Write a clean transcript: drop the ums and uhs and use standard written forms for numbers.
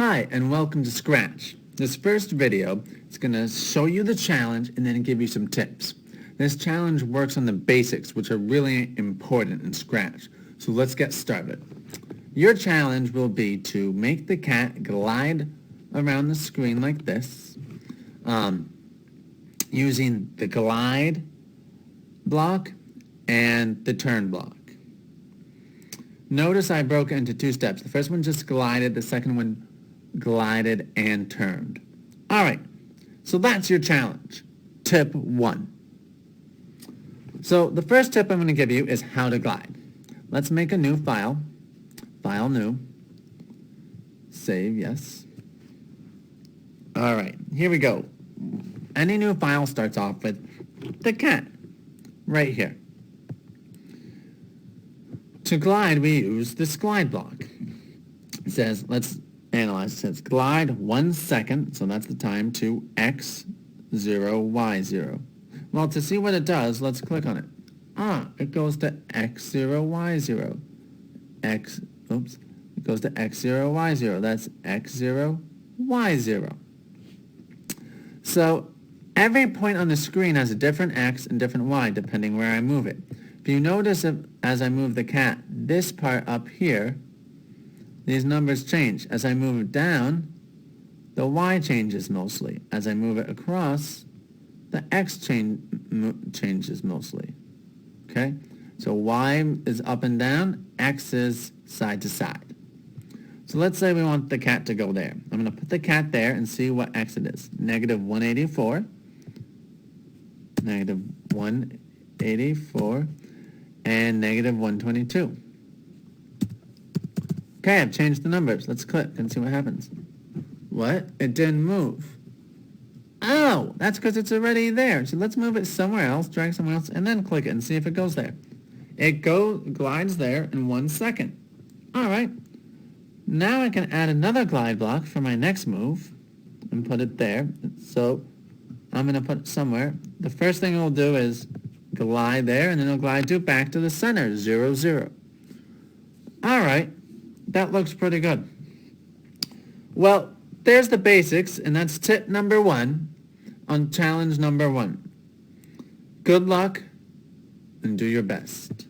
Hi, and welcome to Scratch. This first video is going to show you the challenge and then give you some tips. This challenge works on the basics, which are really important in Scratch. So let's get started. Your challenge will be to make the cat glide around the screen like this, using the glide block and the turn block. Notice I broke it into two steps. The first one just glided, the second one glided and turned. All right, so that's your challenge. Tip 1. So the first tip I'm going to give you is how to glide. Let's make a new file. File new. Save, yes. All right, here we go. Any new file starts off with the cat right here. To glide, we use this glide block. It says, let's analyze. It says glide 1 second, so that's the time to x0, y0. Well, to see what it does, let's click on it. It goes to x0, y0. It goes to x0, y0. That's x0, y0. So every point on the screen has a different x and different y, depending where I move it. If you notice as I move the cat, this part up here, these numbers change. As I move it down, the y changes mostly. As I move it across, the x changes mostly. Okay? So y is up and down, x is side to side. So let's say we want the cat to go there. I'm going to put the cat there and see what x it is. Negative 184, negative 184, and negative 122. Okay, I've changed the numbers. Let's click and see what happens. What? It didn't move. Oh, that's because it's already there. So let's move it somewhere else, drag somewhere else, and then click it and see if it goes there. It glides there in 1 second. All right. Now I can add another glide block for my next move and put it there. So I'm going to put it somewhere. The first thing it'll do is glide there, and then it'll glide back to the center, 0, 0. All right. That looks pretty good. Well, there's the basics, and that's tip number 1 on challenge number 1. Good luck, and do your best.